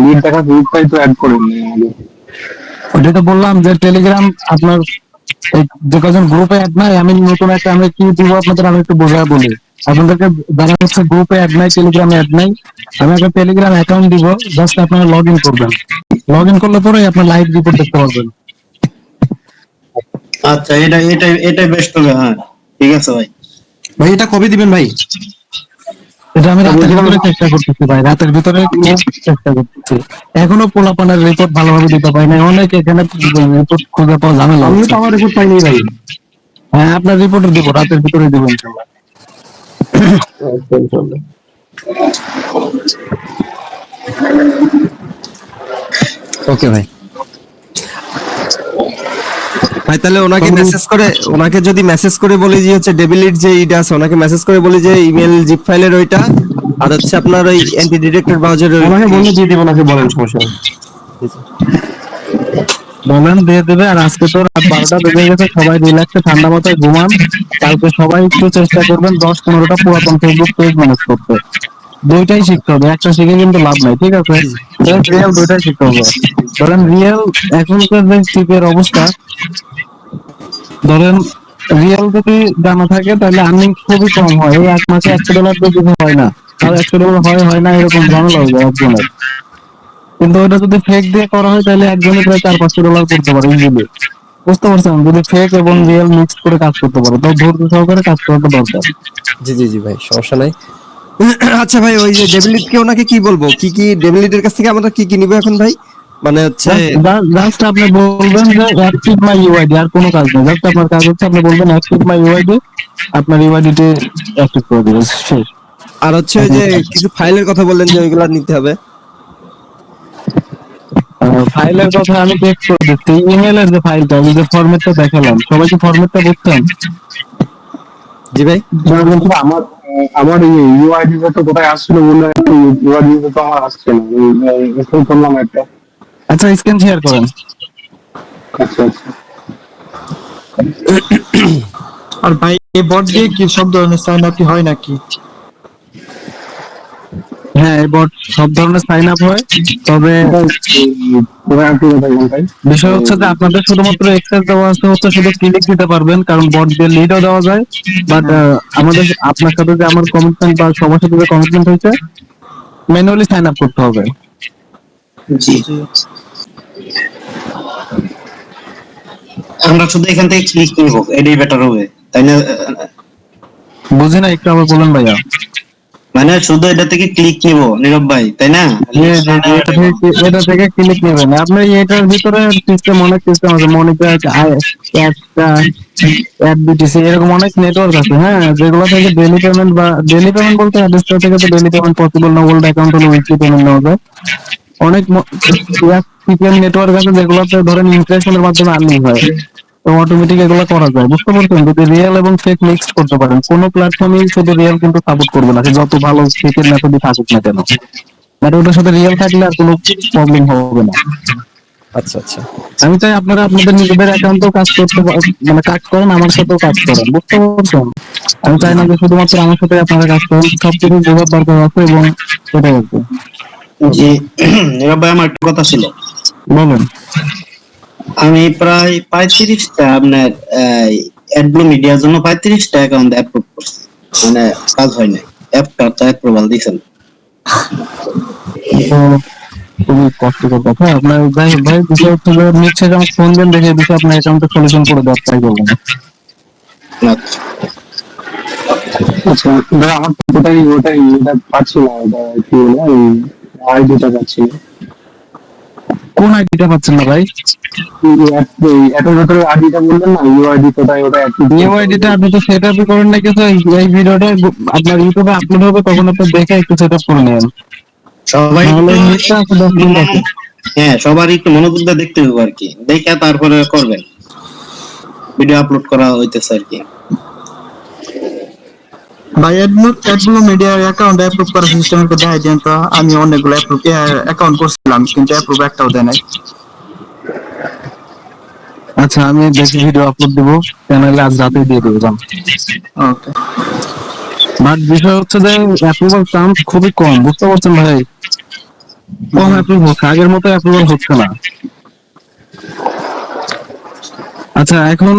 লিড দেখা গ্রুপটাই তো অ্যাড করে নিই আমাদের। ওটাই তো বললাম যে টেলিগ্রাম আপনার এই যে কজন গ্রুপে অ্যাড নাই, আমি নতুন একটা, আমি কি দিব আপনাদের, আমি একটু বোঝায় বলি আপনাদেরকে। যারা হচ্ছে গ্রুপে অ্যাড নাই, টেলিগ্রামে অ্যাড নাই, আমি একটা টেলিগ্রাম অ্যাকাউন্ট দিব, জাস্ট আপনারা লগ ইন করবেন। লগ ইন করলে পরে আপনার লাইভ রিপোর্ট দেখতে পারবেন। আচ্ছা এটা বেস্ট হবে। হ্যাঁ ঠিক আছে ভাই। ভাই এটা কবে দিবেন ভাই? এটা আমি রাতের ভিতরে চেষ্টা করতেছি ভাই, রাতের ভিতরে খুব চেষ্টা করতেছি। এখনো পোলাপানের রিপোর্ট ভালোভাবে দিতে পারি না, অনেক এখানে রিপোর্ট খুঁজে পাওয়া ঝামেলা আমিও হচ্ছে। তো আমার রিপোর্ট পাইনি ভাই। হ্যাঁ, আপনার রিপোর্ট দিব, রাতের ভিতরে দিব ইনশাল্লাহ। ওকে ভাই। ভাই তাহলে ওনাকে মেসেজ করে, ওনাকে যদি মেসেজ করে বলি যে হচ্ছে ডেবিলিট যে ইটা আছে, ওনাকে মেসেজ করে বলি যে ইমেল জিপ ফাইলের ওইটা, আর হচ্ছে আপনার ওই অ্যান্টি ডিটেক্টর ব্রাউজারের আমাকে বললে দিয়ে দিব, নাকি বলেন, সমস্যা নেই। বলেন, দিয়ে দেবে। আর আজকে তো রাত 12টা বেজে গেছে, সবাই রিল্যাক্সে ঠান্ডা মাথায় ঘুমান। কালকে সবাই একটু চেষ্টা করবেন 10-15টা পুরাতন ফেসবুক পেজ ম্যানেজ করতে। দুইটাই শিখতে হবে, একটা শিখে কিন্তু লাভ নাই, ঠিক আছে? রিয়েল দুইটাই শিখতে হবে। ধরেন রিয়েল, এখনকার যে চিপের অবস্থা, ধরেন রিয়েল যদি জানা থাকে তাহলে আর্নিং খুবই কম হয়, এই 1 মাসে $100 বেশি হয় না। তার অ্যাকসেপ্টেবল হয় না এরকম ঝামেলা হয়ে যায় একজনের। কিন্তু ওটা যদি ফেক দিয়ে করা হয় তাহলে একজনে প্রায় $400-500 করতে পারে ইজিলি। বুঝতে পারছেন? যদি ফেক এবং রিয়েল মিক্স করে কাজ করতে পারে তো ধৈর্য সহকারে কাজ করাটা দরকার। জি জি জি ভাই, সমস্যা নাই। আচ্ছা ভাই, ওই যে ডেভিলিটকে ওনাকে কি বলবো, কি কি ডেভিলিটের কাছ থেকে আমরা কি কি নিবো এখন ভাই? মানে হচ্ছে জাস্ট আপনি বলবেন যে অ্যাক্টিভ মাই ইউআইডি, আর কোনো কাজ নেই। জাস্ট আপনার কাজ হচ্ছে আপনি বলবেন অ্যাক্টিভ মাই ইউআইডি, আপনার ইউআইডিতে অ্যাক্টিভ করে দিবে, শেষ। আর হচ্ছে ওই যে কিছু ফাইলের কথা বললেন যে ওইগুলা নিতে হবে। ফাইলের কথা আমি চেক করে দিচ্ছি। ইমেলের যে ফাইলটা, আমি যে ফরম্যাটটা দেখালাম, সবাই কি ফরম্যাটটা বুঝছেন? জি ভাই। আমার আমার ইউআইডি তো কোথায় আসছিল বললে, ইউআইডি তো আমার আসছে না, ইনস্টল করলাম একটা। আচ্ছা, স্ক্রিন শেয়ার করেন। আচ্ছা আচ্ছা। আর ভাই এই বট দিয়ে কি সব ধরনের সাইন আপ হয় নাকি? হ্যাঁ, এবার সব ধরনের সাইন আপ হয়, তবে বিষয় হচ্ছে যে আপনাদের শুধুমাত্র এক্সেস দেওয়া আছে, হচ্ছে শুধু ক্লিক দিতে পারবেন, কারণ বট দিয়ে লিডও দেওয়া যায়। বাট আমাদের আপনার সাথে যে আমার কমিটমেন্ট বা সবার সাথে যে কমিটমেন্ট হয়েছে, ম্যানুয়ালি সাইন আপ করতে হবে। জি, আমরা শুধু এখান থেকে ক্লিক নিব, এটাই বেটার হবে তাই না? বুঝি না, একটু আবার বলেন ভাইয়া। মানে শুধু এটা থেকে ক্লিক নিব নীরব ভাই, তাই না? এটা থেকে ক্লিক নেবেন আপনি। এটার ভিতরে সিস্টেম, অনেক সিস্টেম আছে, মনিটর, বিটিসি, এরকম অনেক নেটওয়ার্ক আছে। হ্যাঁ, যেগুলো থেকে ডেইলি পেমেন্ট, বা ডেইলি পেমেন্ট বলতে অ্যাড্রেসটা থেকে তো ডেইলি পেমেন্ট পসিবল না, ওল্ড অ্যাকাউন্ট হলে উইকলি পেমেন্ট নেওয়া যায়। অনেক সিপিএম নেটওয়ার্ক আছে যেগুলোতে ধরেন ইন্টারেকশনের মাধ্যমে আর্নিং হয়, তো অটোমেটিক এগুলো করা যায়। বুঝতে পারছেন? যদি রিয়েল এবং ফেক মিক্সড করতে পারেন, কোনো প্ল্যাটফর্মই শুধু রিয়েল কিন্তু সাপোর্ট করবে না, সে যত ভালো ফেকের মেথডই থাকুক না কেন। বাট ওটার সাথে রিয়েল থাকলে আর কোনো প্রবলেম হবে না। আচ্ছা আচ্ছা। আমি চাই আপনারা আপনাদের নিজেদের অ্যাকাউন্টেও কাজ করতে মানে কাজ করেন, আমার সাথেও কাজ করেন। বুঝতে পারছেন? আমি চাই না যে শুধুমাত্র আমার সাথে আপনারা কাজ করেন, সবকিছু বোঝার দরকার আছে, এবং এটাই আর কি। জি নীরব ভাই, আমার একটা কথা ছিল। বলেন। আমি প্রায় 35টা আপনার অ্যাডব্লু মিডিয়ার জন্য 35টা অ্যাকাউন্ট অ্যাপ্রুভ করছি, মানে কাজ হয় নাই, অ্যাপটা তো অ্যাপ্রুভাল দিয়েছেন। তো খুবই কষ্টকর কথা। আপনার যাই হোক ভাই, বিষয় হচ্ছে যে নিচ্ছে যেমন ফোন দেন, দেখে বিষয়ে আপনার অ্যাকাউন্টে সলিউশন করে দেওয়ার ট্রাই করবেন। আচ্ছা, আচ্ছা ভাই, আমার তো ওটাই এটা পাচ্ছি না, ওটা কি বলে আইডিটা পাচ্ছি না। কোন আইডিটা পাচ্ছেন না ভাই? এটার ভেতরে আইডিটা বললেন না, ইউআইডি কোথায়, ওটা ইউআইডিটা আপনি তো সেট আপই করেন না কিছু। এই ভিডিওটা আপনার ইউটিউবে আপলোড হবে, তখন আপনি দেখে একটু সেট আপ করে নেন। সবাই নাহলে একটু নেটটা আছে 10 মিনিট আছে। হ্যাঁ, সবার একটু মনোযোগ দিয়ে দেখতে হবে আর কি, দেখে তারপরে করবেন। ভিডিও আপলোড করা হইতেছে আর কি। ভাই অ্যাডব্লু মিডিয়ার অ্যাকাউন্ট অ্যাপ্রুভ করার সিস্টেম একটু দেখাই দেন তো। আমি অনেকগুলো অ্যাপ্রুভ অ্যাকাউন্ট করছিলাম, কিন্তু অ্যাপ্রুভ একটাও দেয় নাই। আচ্ছা, আমি দেখি ভিডিও আপলোড দেবো চ্যানেলে, আজ রাতে দিয়ে দেবো জান। ওকে। বাট বিষয় হচ্ছে যে অ্যাপ্রুভাল চান্স খুবই কম। বুঝতে পারছেন ভাই? কম অ্যাপ্রুভ হচ্ছে, আগের মতো অ্যাপ্রুভাল হচ্ছে না। আচ্ছা, এখন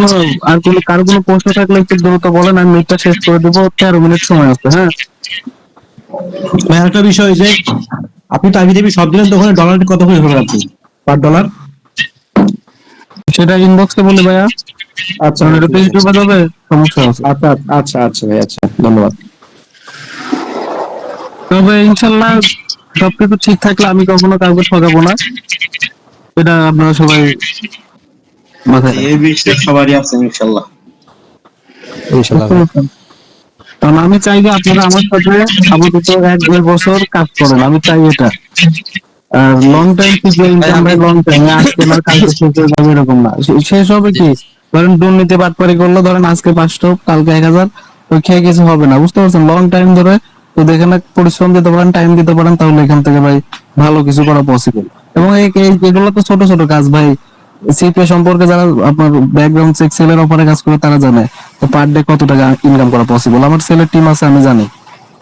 আর কারো কোনো প্রশ্ন থাকলে একটু দ্রুত বলেন, আমি মিটটা শেষ করে দেবো। 13 মিনিট সময় আছে। হ্যাঁ ভাই, একটা বিষয় যে আপনি তো আইবিডিবি সব দিনের দোকানে ডলার কত করে হবে আপনি পার ডলার? সেটা ইনবক্সে বলি ভাইয়া। আচ্ছা কারণ এটা তো ইউটিউবে যাবে, সমস্যা আছে। আচ্ছা আচ্ছা আচ্ছা ভাই, আচ্ছা ধন্যবাদ। তবে ইনশাল্লাহ সবকিছু ঠিক থাকলে আমি কখনো কাউকে ঠকাবো না, এটা আপনারা সবাই মাথায় রাখবেন। এই বিষয়ে সবারই আছে ইনশাল্লাহ। ইনশাআল্লাহ ভাই। কারণ আমি চাই যে আপনারা আমার সাথে আপাতত 1-2 বছর কাজ করেন, আমি চাই এটা। লং টাইম থেকে ইনকাম ভাই, লং টাইম, আজকে না কালকে শেষ হয়ে যাবে এরকম না। শেষ হবে কি, ধরেন দুর্নীতি বাটপারি করলো, ধরেন আজকে 500 কালকে 1000, তো খেয়ে কিছু হবে না। বুঝতে পারছেন? লং টাইম ধরে যদি এখানে পরিশ্রম দিতে পারেন, টাইম দিতে পারেন, তাহলে এখান থেকে ভাই ভালো কিছু করা পসিবল। এবং এগুলো তো ছোট ছোট কাজ ভাই। সিপে সম্পর্কে যারা আপনার ব্যাকগ্রাউন্ড চেক সেলের অফারে কাজ করে তারা জানে তো পার ডে কত টাকা ইনকাম করা পসিবল। আমার সেলের টিম আছে, আমি জানি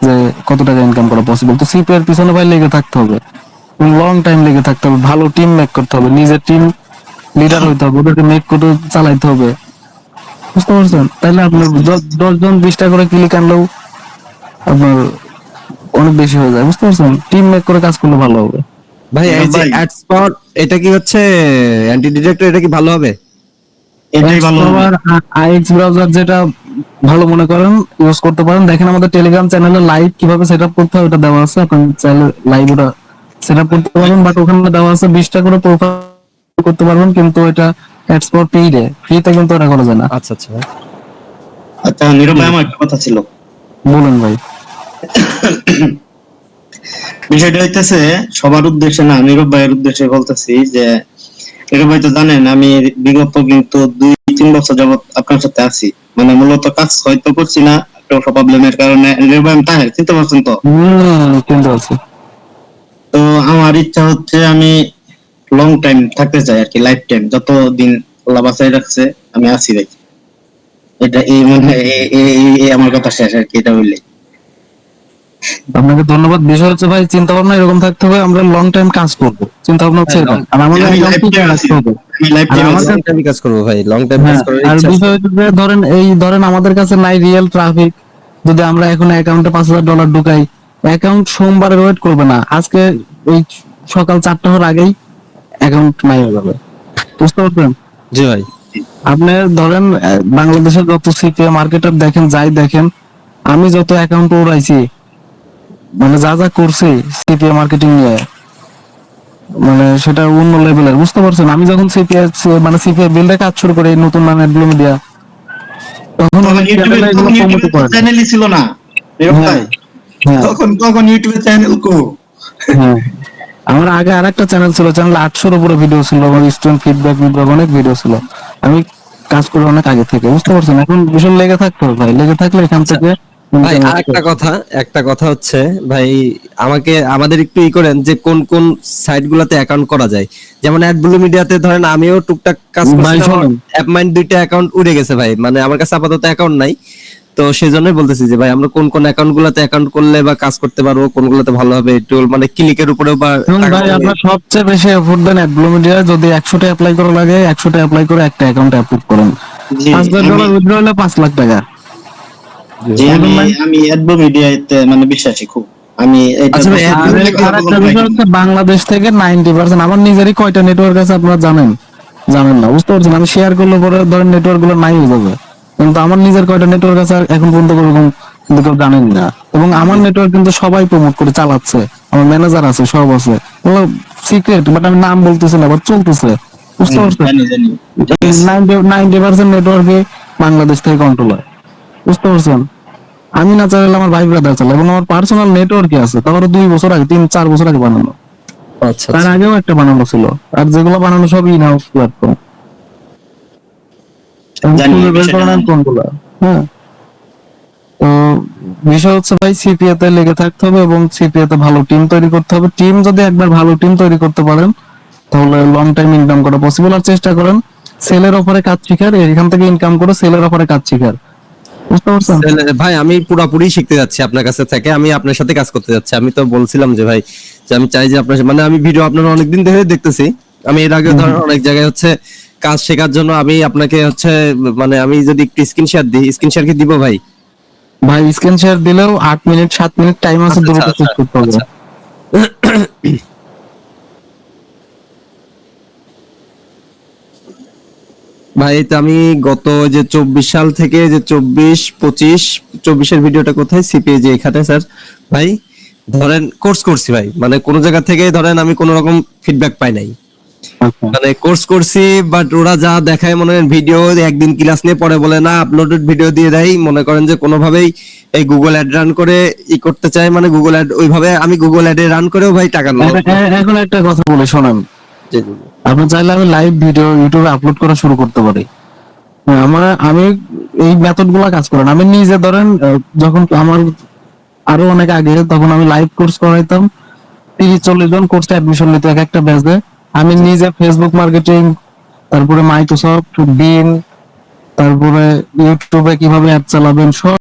যে কত টাকা ইনকাম করা পসিবল। তো সিপে এর পিছনে ভাই লেগে থাকতে হবে, লং টাইম লেগে থাকতে হবে, ভালো টিম মেক করতে হবে, নিজের টিম লিডার হইতে হবে, ওদেরকে মেক করে চালাইতে হবে। বুঝতে পারছেন? তাহলে আপনার 10 জন 20টা করে ক্লিক আনলেও আপনার অনেক বেশি হয়ে যায়, বুঝতে পারছেন? টিম মেক করে কাজ করলে ভালো হবে। ভাই এই যে ভাই, অ্যাডস পাওয়ার, এটা কি হচ্ছে অ্যান্টি ডিটেক্টর, এটা কি ভালো হবে? এটাই ভালো হবে। এক্সপ্লোরার আইএক্স ব্রাউজার যেটা ভালো মনে করেন ইউজ করতে পারেন। দেখেন আমাদের টেলিগ্রাম চ্যানেলে লাইভ কিভাবে সেটআপ করতে হয় ওটা দেওয়া আছে, আপনি চাইলে লাইভ ওটা সেটআপ করতে পারবেন। বাট ওখানে দেওয়া আছে 20টা করে প্রোফাইল করতে পারবেন, কিন্তু এটা অ্যাডস ফর পেইড, ফ্রিতে কিন্তু এটা করা যায় না। আচ্ছা আচ্ছা ভাই। আচ্ছা নীরব ভাই, আমার একটা কথা ছিল। বলেন ভাই। বিষয়টা হইতেছে সবার উদ্দেশ্যে না, নীরব ভাইয়ের উদ্দেশ্যে বলতেছি যে নীরব ভাই তো জানেন আমি বিগত কিন্তু 2-3 বছর যাবত আপনার সাথে আছি, মানে মূলত কাজ হয়তো করছি না একটা প্রবলেমের কারণে। নীরব ভাই, আমি তাহের চিনতে পারছেন তো? চিন্তা আছে। তো আমার ইচ্ছা হচ্ছে আমি লং টাইম থাকতে চাই আর কি, লাইফ টাইম, যতদিন আল্লাহ বাঁচাই রাখছে আমি আছি ভাই। এটা এই মানে এই আমার কথা শেষ আর কি, এটা হইলে। আপনাকে ধন্যবাদ। বিষয় হচ্ছে ভাই, চিন্তা ভাবনা এরকম থাকতে হবে আমরা লং টাইম কাজ করব, চিন্তা ভাবনা হচ্ছে এটা। আর আমাদের আমি একদম লাইফ ঠিক টাইম আছি, রাখতে হবে। আমি লাইফ আর টাইম আমার আছি। লং টাইম কাজ করবো ভাই, লং টাইম কাজ হ্যাঁ, করার আর ইচ্ছা আছে। বিষয় হচ্ছে যে ধরেন আমাদের কাছে নাই রিয়েল ট্রাফিক, যদি আমরা এখন অ্যাকাউন্টে $5,000 ঢুকাই, অ্যাকাউন্ট সোমবারে ওয়েট করবে না, আজকে এই সকাল 4টা হওয়ার আগেই অ্যাকাউন্ট নাই হয়ে যাবে, বুঝতে পারছেন? জি ভাই। আপনি ধরেন বাংলাদেশের যত সিপিএ মার্কেটার দেখেন, যাই দেখেন, আমি যত অ্যাকাউন্ট উড়াইছি, মানে যা যা করছি সিপিএ মার্কেটিং নিয়ে, মানে সেটা অন্য লেভেলের, বুঝতে পারছেন? আমি যখন সিপিএ মানে সিপিএ বিল্ডে কাজ শুরু করি নতুন নামে অ্যাডব্লু মিডিয়া, তখন তখন অনেক ইউটিউবে চ্যানেলে এগুলো প্রমোট করে না। চ্যানেলই ছিল না নীরব হ্যাঁ, ভাই, হ্যাঁ, তখন ইউটিউবে চ্যানেল কো। হ্যাঁ। আমার আগে আরেকটা চ্যানেল ছিল, চ্যানেল 800-র উপরে ভিডিও ছিল, আমার স্টুডেন্ট ফিডব্যাক অনেক ভিডিও ছিল। আমি কাজ করি অনেক আগে থেকে, বুঝতে পারছেন? এখন ভীষণ লেগে থাকতে হবে ভাই, লেগে থাকলে এখান থেকে ভাই আর একটা কথা হচ্ছে ভাই, আমাদের একটু করেন যে কোন কোন সাইট গুলাতে অ্যাকাউন্ট করা যায়। যেমন অ্যাডব্লু মিডিয়াতে ধরেন আমিও টুকটাক কাজ ভাই করছিলাম, শোনেন, অ্যাপ মাইন্ড 2টা অ্যাকাউন্ট উড়ে গেছে ভাই, মানে আমার কাছে আপাতত অ্যাকাউন্ট নাই। তো সেই জন্যই বলতেছি যে ভাই আমরা কোন কোন অ্যাকাউন্ট গুলাতে অ্যাকাউন্ট করলে বা কাজ করতে পারবো, কোনগুলোতে ভালো হবে, একটু মানে ক্লিকের উপরেও বা এখন টাকা ভাই পাবো। আপনার সবচেয়ে বেশি এফোর্ট দেন অ্যাডব্লু মিডিয়া। যদি 100টা অ্যাপ্লাই করা লাগে, 100টা অ্যাপ্লাই করে একটা অ্যাকাউন্ট অ্যাপ্রুভ করেন, জি $5,000 উইথড্র হলে $5,00,000। আমি বুঝলেন ভাই? আমি অ্যাডবো মিডিয়াতে মানে বিশ্বাসী খুব। আমি এটা আচ্ছা ভাই, আর একটা বিষয় হচ্ছে বাংলাদেশ থেকে 90%, আমার নিজেরই কয়টা নেটওয়ার্ক আছে আপনারা জানেন? জানেন না, বুঝতে পারছেন? আমি শেয়ার করলে পরে ধরেন নেটওয়ার্ক গুলো নাই হয়ে যাবে, কিন্তু আমার নিজের কয়টা নেটওয়ার্ক আছে এখন পর্যন্ত ওরকম কিন্তু কেউ জানেন না। এবং আমার নেটওয়ার্ক কিন্তু সবাই প্রমোট করে চালাচ্ছে, আমার ম্যানেজার আছে, সব আছে, ওগুলো সিক্রেট, বাট আমি নাম বলতেছি না, বাট চলতেছে, বুঝতে পারছেন? জানি জানি, ঠিক আছে। 90% নেটওয়ার্কে বাংলাদেশ থেকে কন্ট্রোল হয়, বুঝতে পারছেন? আমি না চাইলে আমার ভাই ব্রাদার চালায়, এবং আমার পার্সোনাল নেটওয়ার্কই আছে, তারপর 2 বছর আগে, 3-4 বছর আগে বানানো, আচ্ছা তার আচ্ছা। আগেও একটা বানানো ছিল। আর যেগুলো বানানো সব ইন হাউস প্ল্যাটফর্ম, জানি, খুঁজে বের বিষয়টা করেন জানি। কোনগুলো। হ্যাঁ, তো বিষয় হচ্ছে ভাই, সিপিএ তে লেগে থাকতে হবে এবং সিপিএ তে ভালো টিম তৈরি করতে হবে। টিম যদি একবার ভালো টিম তৈরি করতে পারেন, তাহলে লং টাইম ইনকাম করা পসিবল। আর চেষ্টা করেন সেলের অফারে কাজ শিখার, এখান থেকে ইনকাম করে সেলের অফারে কাজ শিখার, বুঝতে পারছেন? ভাই আমি পুরাপুরি শিখতে যাচ্ছি আপনার কাছে থেকে, আমি আপনার সাথে কাজ করতে যাচ্ছি। আমি তো বলছিলাম যে ভাই, যে আমি চাই যে আপনার মানে আমি ভিডিও আপনার অনেকদিন ধরে দেখতেছি, আমি এর আগে ধরেন অনেক জায়গায় হচ্ছে কাজ শেখার জন্য আমি আপনাকে হচ্ছে মানে আমি যদি একটু স্ক্রিন শেয়ার দিই, স্ক্রিন শেয়ার কি দিব ভাই? ভাই স্ক্রিন শেয়ার দিলেও 8-7 মিনিট টাইম আছে, আচ্ছা দ্রুত আচ্ছা শেষ করতে হবে। আচ্ছা। ভাই এই তো আমি গত যে 24 সাল থেকে যে 24-25-24-এর ভিডিওটা কোথায়, সিপিএ যে এখানে স্যার ভাই, ধরেন কোর্স করছি ভাই, মানে কোন জায়গা থেকে ধরেন আমি কোন রকম ফিডব্যাক পাই নাই, আচ্ছা, মানে কোর্স করছি, বাট ওরা যা দেখায় মনে করেন ভিডিও একদিন ক্লাস নিয়ে পরে বলে না, আপলোডেড ভিডিও দিয়ে দেয়, মনে করেন যে কোনোভাবেই এই গুগল অ্যাড রান করে করতে চায়, মানে গুগল অ্যাড ওইভাবে আমি গুগল অ্যাডে রান করেও ভাই টাকা এখন একটা কথা বলি শোনেন, আপনি চাইলে আমি লাইভ ভিডিও ইউটিউবে আপলোড করা শুরু করতে পারি। হ্যাঁ, আমি এই মেথড গুলা কাজ করেন। আমি নিজে ধরেন যখন আমার আরো অনেক আগে, তখন আমি লাইভ কোর্স করাইতাম, 30-40 জন কোর্সে অ্যাডমিশন নিতে এক একটা ব্যাচে। আমি নিজে ফেসবুক মার্কেটিং, তারপরে মাইক্রোসফট বিন, তারপরে ইউটিউবে কিভাবে অ্যাড চালাবেন, সব